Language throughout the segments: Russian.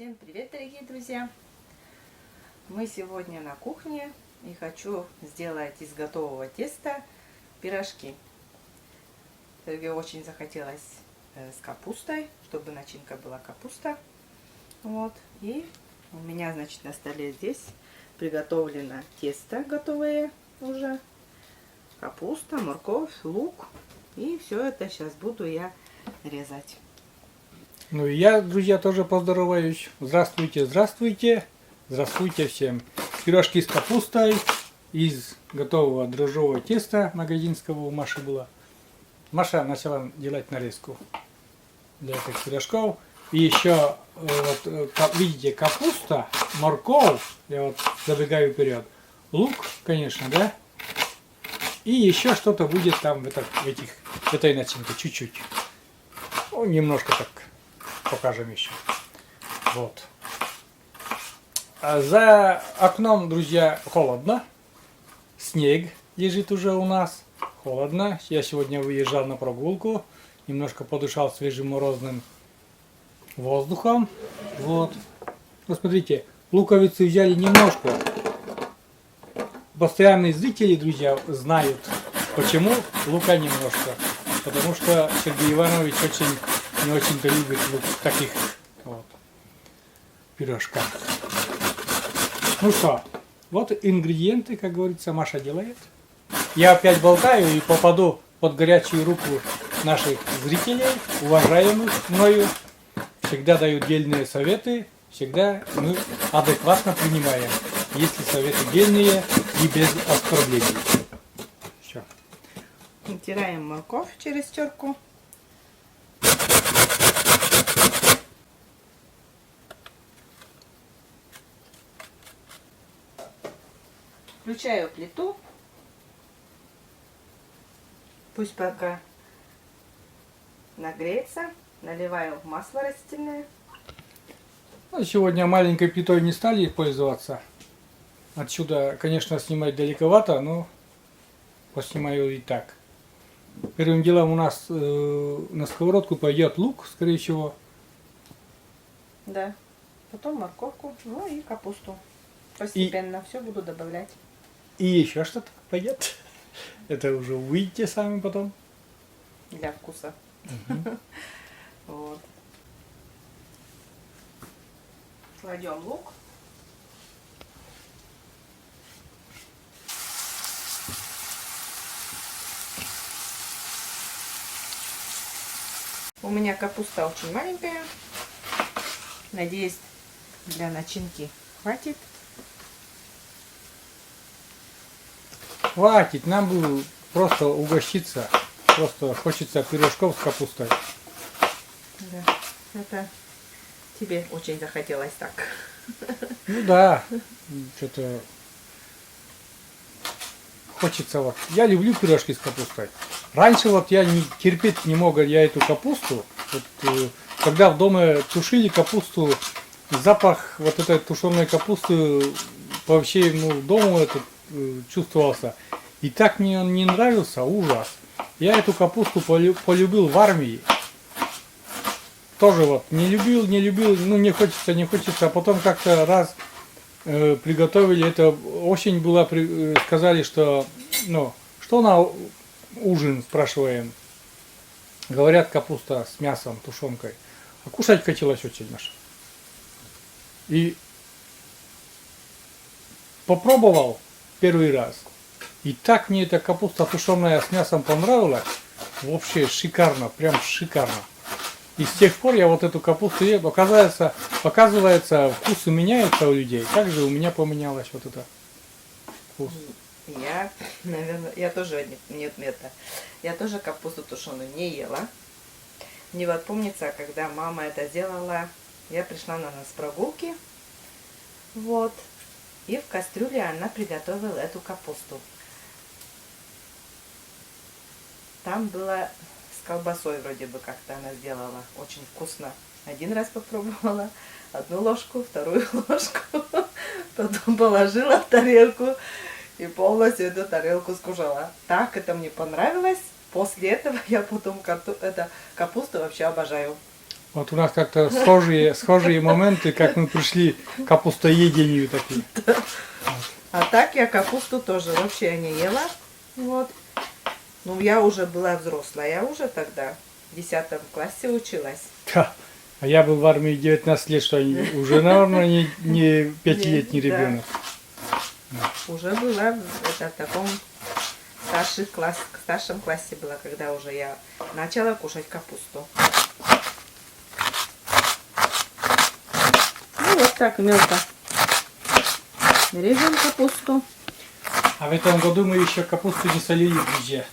Всем привет, дорогие друзья! Мы сегодня на кухне и хочу сделать из готового теста пирожки. Мне очень захотелось с капустой, чтобы начинка была капуста. Вот. И у меня, значит, на столе здесь приготовлено тесто готовое уже. Капуста, морковь, лук. И все это сейчас буду я резать. Ну и я, друзья, тоже поздороваюсь. Здравствуйте, здравствуйте. Здравствуйте всем. Пирожки с капустой из готового дрожжевого теста магазинского у Маши было. Маша начала делать нарезку для этих пирожков. И еще, вот, видите, капуста, морковь, я вот забегаю вперед, лук, конечно, да? И еще что-то будет там в этой начинке, чуть-чуть. Ну, немножко так. Покажем еще. Вот. А за окном, друзья, холодно. Снег лежит уже у нас. Холодно. Я сегодня выезжал на прогулку. Немножко подышал свежим морозным воздухом. Вот. Ну, смотрите, луковицы взяли немножко. Постоянные зрители, друзья, знают, почему лука немножко. Потому что Сергей Иванович не очень-то любит лук в таких вот пирожках. Ну что, вот ингредиенты, как говорится, Маша делает. Я опять болтаю и попаду под горячую руку наших зрителей, уважаемых мною. Всегда дают дельные советы, всегда мы адекватно принимаем, если советы дельные и без оскорблений. Все. Натираем морковь через терку. Включаю плиту. Пусть пока нагреется. Наливаю масло растительное. Ну, сегодня маленькой плитой не стали пользоваться. Отсюда, конечно, снимать далековато, но поснимаю и так. Первым делом у нас на сковородку пойдет лук, скорее всего. Да. Потом морковку, ну и капусту. Постепенно все буду добавлять. И еще что-то пойдет. Это уже увидите сами потом. Для вкуса. Вот. Кладем лук. У меня капуста очень маленькая. Надеюсь, для начинки хватит. Хватит, нам бы просто угощиться. Просто хочется пирожков с капустой. Да, это тебе очень захотелось так. Ну да, что-то хочется вот. Я люблю пирожки с капустой. Раньше вот я терпеть не мог я эту капусту. Вот, когда в доме тушили капусту, запах вот этой тушеной капусты по всему дому этот чувствовался. И так мне он не нравился, ужас. Я эту капусту полюбил в армии. Тоже вот не любил, ну не хочется. А потом как-то раз приготовили, это очень было, сказали, что, ну, что на ужин, спрашиваем. Говорят, капуста с мясом, тушенкой. А кушать хотелось очень, Маша. И попробовал первый раз. И так мне эта капуста тушеная с мясом понравилась. Вообще шикарно, прям шикарно. И с тех пор я вот эту капусту ем. Оказывается, вкусы меняются у людей. Как же у меня поменялось вот это вкус? Я тоже я тоже капусту тушеную не ела. Мне вот помнится, когда мама это делала, я пришла на нас с прогулки. Вот. И в кастрюле она приготовила эту капусту. Там было с колбасой вроде бы как-то она сделала. Очень вкусно. Один раз попробовала. Одну ложку, вторую ложку. Потом положила в тарелку. И полностью эту тарелку скушала. Так это мне понравилось. После этого я потом капусту вообще обожаю. Вот у нас как-то схожие моменты, как мы пришли к капустоедению такие. А так я капусту тоже вообще не ела. Вот. Ну, я уже была взрослая, я уже тогда в 10 классе училась. Да. А я был в армии 19 лет, что уже, наверное, не 5-летний Да. ребенок. Уже была в таком старшем классе была, когда уже я начала кушать капусту. Ну, вот так мелко режем капусту. А в этом году мы еще капусту не солили, друзья.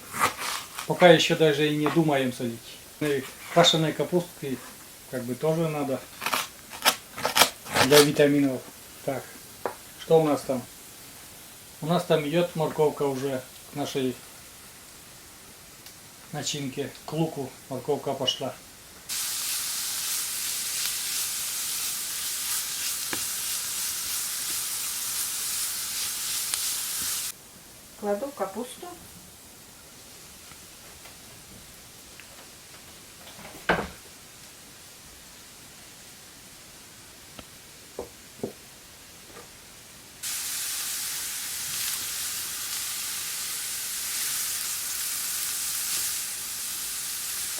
Пока еще даже и не думаем солить. И квашеной капустки как бы тоже надо для витаминов. Так, что у нас там? У нас там идет морковка уже к нашей начинке. К луку морковка пошла. Кладу капусту.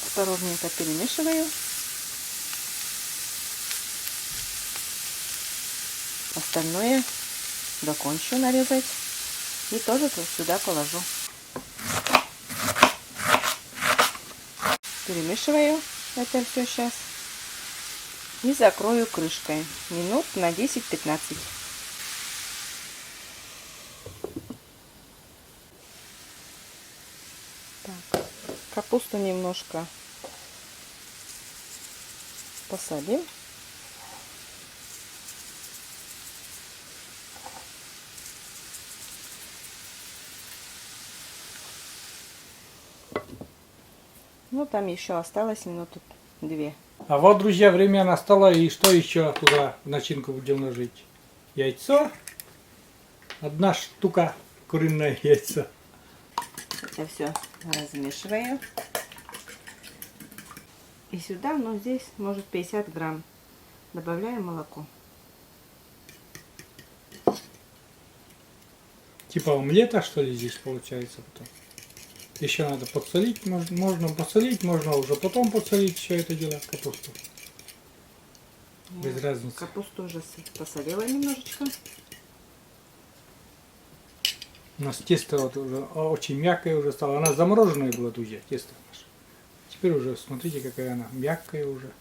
Осторожненько перемешиваю. Остальное докончу нарезать и тоже сюда положу. Перемешиваю это все сейчас и закрою крышкой минут на 10-15. Так, капусту немножко посолим. Ну, там еще осталось минуты 2. А вот, друзья, время настало. И что еще туда в начинку будем ложить? Яйцо. 1 штука куриное яйцо. Это все размешиваю. И сюда, ну, здесь, может, 50 грамм. Добавляю молоко. Типа омлета, что ли, здесь получается потом. Еще надо подсолить. Можно посолить, можно уже потом подсолить все это дело, капусту. Без разницы. Капусту уже посолила немножечко. У нас тесто вот уже очень мягкое уже стало. Она замороженная была, друзья, тесто наше. Теперь уже смотрите, какая она мягкая уже.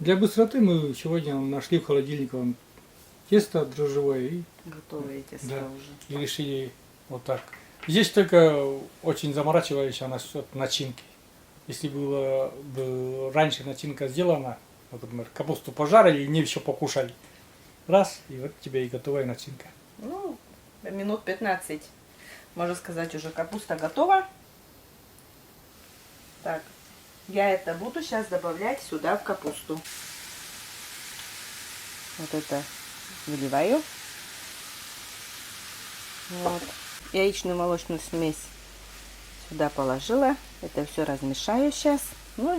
Для быстроты мы сегодня нашли в холодильнике тесто дрожжевое и Готовые тесто да, уже. и решили вот так. Здесь только очень заморачивались насчет начинки. Если было бы раньше начинка сделана, например, капусту пожарили и не все покушали. Раз, и вот тебе и готовая начинка. Ну, минут 15. Можно сказать, уже капуста готова. Так, я это буду сейчас добавлять сюда в капусту. Вот это выливаю. Вот. Яичную молочную смесь сюда положила. Это все размешаю сейчас. Ну и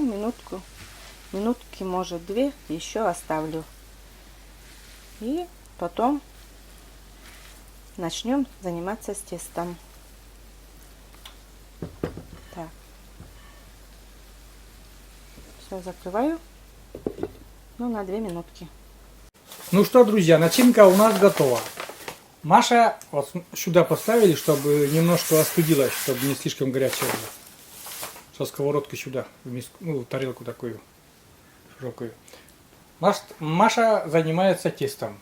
минутки, может 2 еще оставлю. И потом начнем заниматься с тестом. Так. Все, закрываю. Ну, на 2 минутки. Ну что, друзья, начинка у нас готова. Маша вот сюда поставили, чтобы немножко остудилась, чтобы не слишком горячая была. Со сковородки сюда, в миску, ну, в тарелку такую широкую. Маша занимается тестом.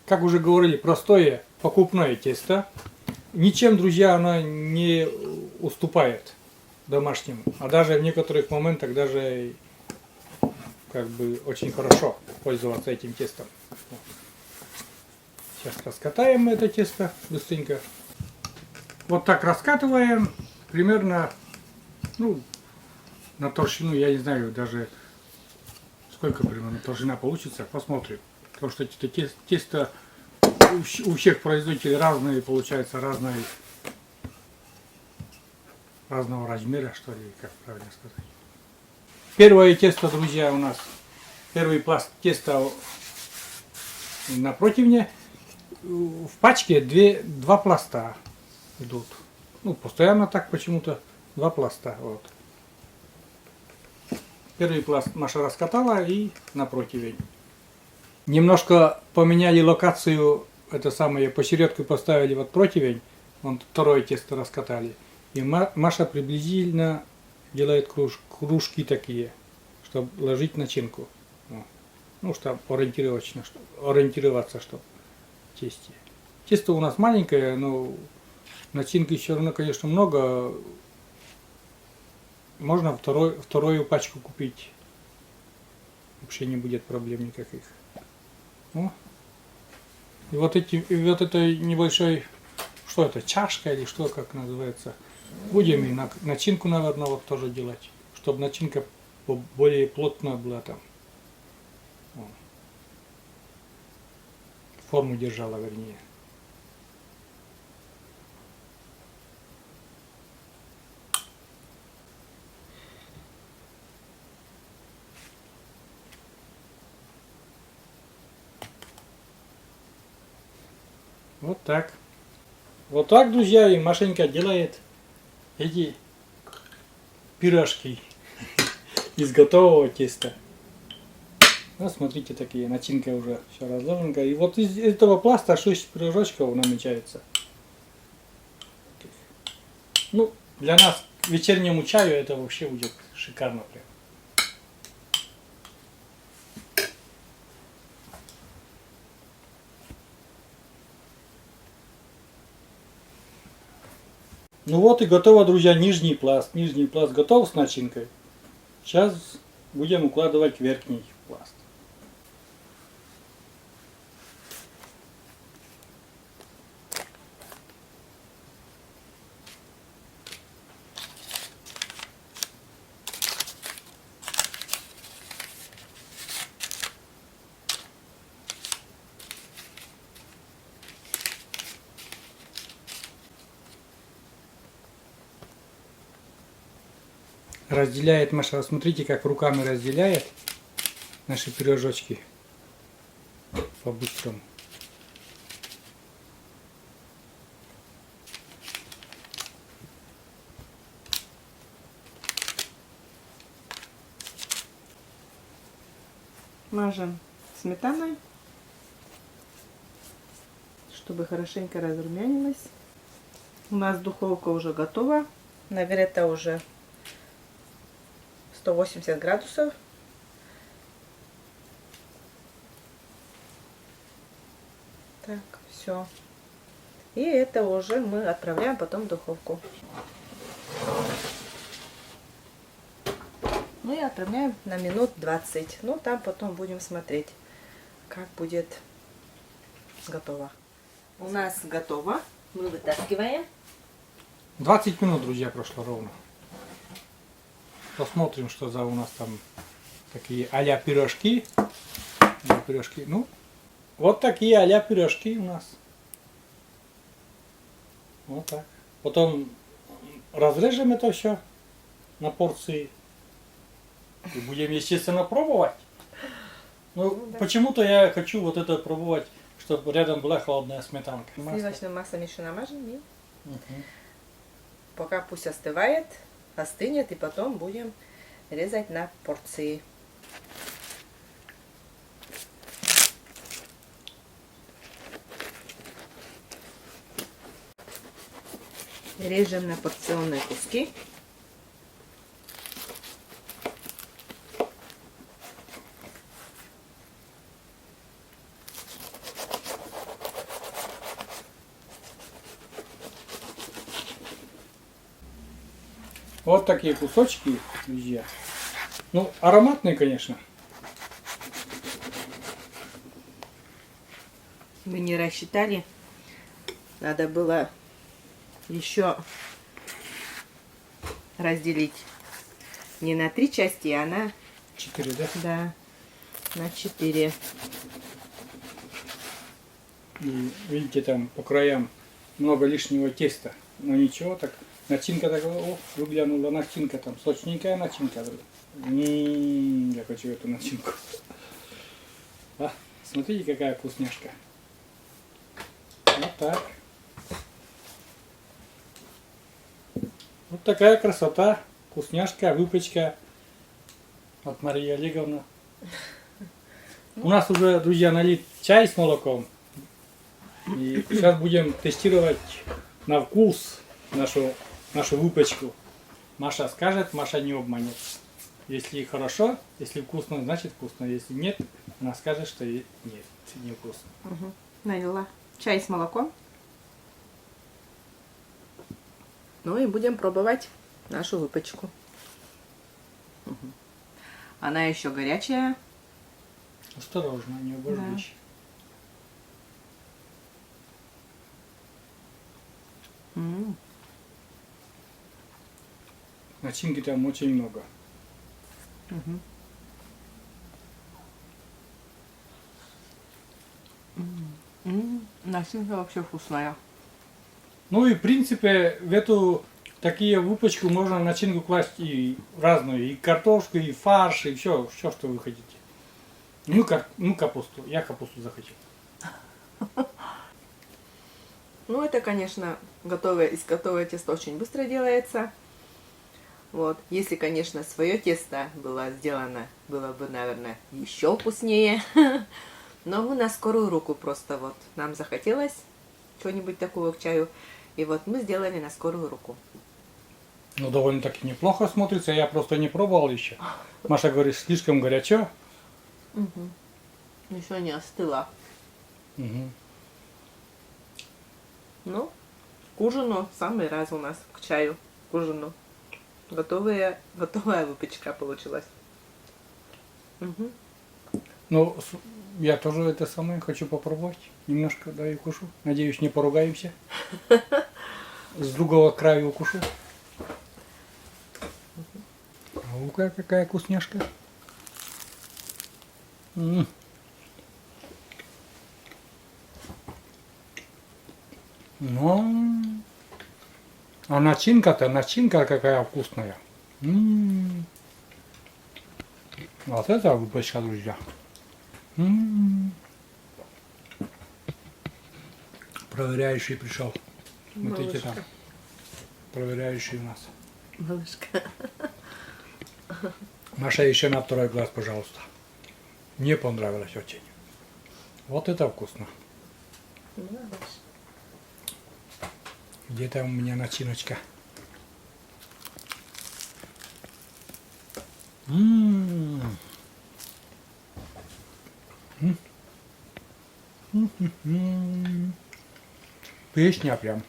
Как уже говорили, простое покупное тесто. Ничем, друзья, оно не уступает домашнему. А даже в некоторых моментах даже как бы очень хорошо пользоваться этим тестом. Сейчас раскатаем мы это тесто быстренько. Вот так раскатываем примерно, ну, на толщину, я не знаю даже сколько примерно толщина получится, посмотрим. Потому что это тесто у всех производителей разные, получается, разного размера, что ли, как правильно сказать. первое тесто, друзья, у нас. Первый пласт теста на противне. В пачке два пласта идут. Ну, постоянно так почему-то. Два пласта. Вот. Первый пласт Маша раскатала и на противень. Немножко поменяли локацию, это самое, посередку поставили вот противень, вон второе тесто раскатали. И Маша приблизительно делает кружки такие, чтобы ложить начинку. Ну, чтобы ориентироваться, чтобы в тесте. Тесто у нас маленькое, но начинки все равно, конечно, много. Можно вторую пачку купить. Вообще не будет проблем никаких. Ну. И вот этой небольшой, что это, чашка или что, как называется, будем и начинку, наверное, вот тоже делать, чтобы начинка более плотная была там. Форму держала, вернее. Вот так. Вот так, друзья, и Машенька делает эти пирожки из готового теста. Вот смотрите, такие, начинка уже все разложена. И вот из этого пласта 6 пирожочков намечается. Ну, для нас к вечернему чаю это вообще будет шикарно прям. Ну вот и готово, друзья, нижний пласт. Нижний пласт готов с начинкой. Сейчас будем укладывать верхний пласт. Разделяет Маша, смотрите, как руками разделяет наши пирожочки по-быстрому. Мажем сметаной, чтобы хорошенько разрумянилось. У нас духовка уже готова. Нагрета уже 180 градусов. Так, все. И это уже мы отправляем потом в духовку. Ну и отправляем на минут 20. Ну, там потом будем смотреть, как будет готово. У нас готово. Мы вытаскиваем. 20 минут, друзья, прошло ровно. Посмотрим, что за у нас там такие а-ля пирожки. Пирожки. Ну, вот такие а-ля пирожки у нас. Вот так. Потом разрежем это все на порции. И будем, естественно, пробовать. Ну, да. Почему-то я хочу вот это пробовать, чтобы рядом была холодная сметанка. Сливочным маслом еще намажем. И пока пусть остывает, остынет, и потом будем резать на порции. Режем на порционные куски. Вот такие кусочки, друзья. Ну, ароматные, конечно. Мы не рассчитали. Надо было еще разделить не на 3 части, а на 4, да? Да, на 4. И видите, там по краям много лишнего теста. Но ничего, так начинка такая, выглянула начинка там, сочненькая начинка. Я хочу эту начинку. А, смотрите, какая вкусняшка. Вот так. Вот такая красота. Вкусняшка, выпечка от Марии Олеговны. У нас уже, друзья, налит чай с молоком. И сейчас будем тестировать на вкус нашу выпечку. Маша скажет, Маша не обманет. Если хорошо, если вкусно, значит вкусно. Если нет, она скажет, что нет, не вкусно. Угу. Налила чай с молоком. Ну и будем пробовать нашу выпечку. Угу. Она еще горячая. Осторожно, не обожгись. Да. Начинки там очень много. Угу. Начинка вообще вкусная. Ну и в принципе в эту такие выпечку можно начинку класть и разную, и картошку, и фарш, и все, что вы хотите. Ну капусту. Я капусту захотел. Ну это, конечно, из готовое тесто очень быстро делается. Вот. Если, конечно, свое тесто было сделано, было бы, наверное, еще вкуснее. Но мы на скорую руку просто вот. Нам захотелось чего-нибудь такого к чаю. И вот мы сделали на скорую руку. Ну, довольно-таки неплохо смотрится. Я просто не пробовал еще. Маша говорит, слишком горячо. Угу. Еще не остыло. Угу. Ну, к ужину в самый раз у нас, к чаю, к ужину. Готовая выпечка получилась. Угу. Ну, я тоже это самое хочу попробовать. Немножко, да, и укушу. Надеюсь, не поругаемся. С другого края укушу. Ну-ка, какая вкусняшка. Ну, а начинка какая вкусная. Вот это выпечка, друзья. Проверяющий пришел. Смотрите там. Проверяющий у нас. Малышка. Маша, еще на второй глаз, пожалуйста. Мне понравилось очень. Вот это вкусно. Где там у меня начиночка? Песня прям.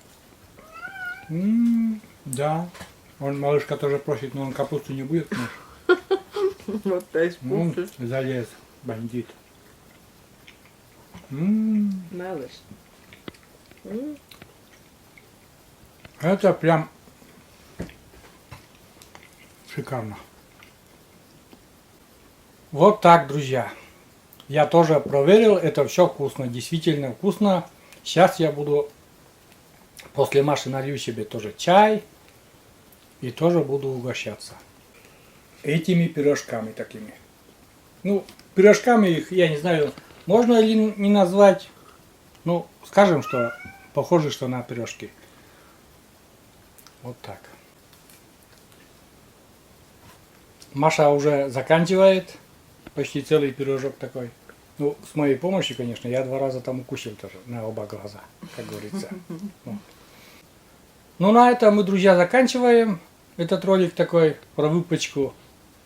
Да. Он, малышка, тоже просит, но он капусту не будет. Вот так вкус. Залез, бандит. Малыш. Это прям шикарно. Вот так, друзья. Я тоже проверил, это все вкусно, действительно вкусно. Сейчас я буду, после Маши налью себе тоже чай и тоже буду угощаться этими пирожками такими. Ну, пирожками их, я не знаю, можно ли не назвать, ну, скажем, что похоже, что на пирожки. Вот так. Маша уже заканчивает почти целый пирожок такой. Ну, с моей помощью, конечно, я 2 раза там укусил тоже на оба глаза, как говорится. Вот. Ну, на этом мы, друзья, заканчиваем этот ролик такой про выпечку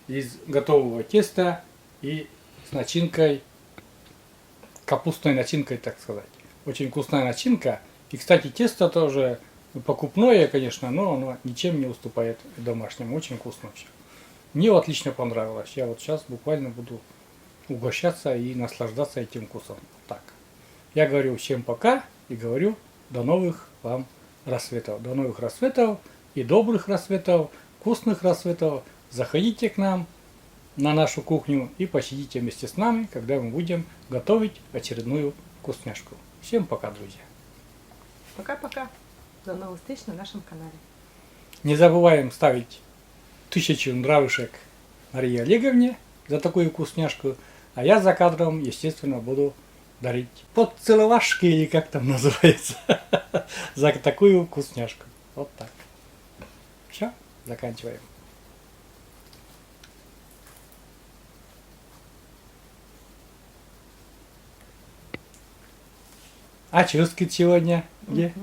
из готового теста и с начинкой, капустной начинкой, так сказать. Очень вкусная начинка. И, кстати, тесто тоже покупное, конечно, но оно ничем не уступает домашнему. Очень вкусно все. Мне вот отлично понравилось. Я вот сейчас буквально буду угощаться и наслаждаться этим вкусом. Так. Я говорю всем пока и говорю до новых вам рассветов. До новых рассветов и добрых рассветов, вкусных рассветов. Заходите к нам на нашу кухню и посидите вместе с нами, когда мы будем готовить очередную вкусняшку. Всем пока, друзья. Пока-пока. До новых встреч на нашем канале. Не забываем ставить 1000 нравишек Марии Олеговне за такую вкусняшку. А я за кадром, естественно, буду дарить поцеловашки, или как там называется, за такую вкусняшку. Вот так. Все, заканчиваем. А чускит сегодня где?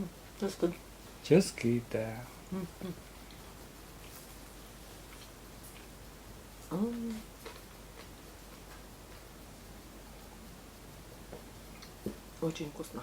Чускит, да. Очень вкусно.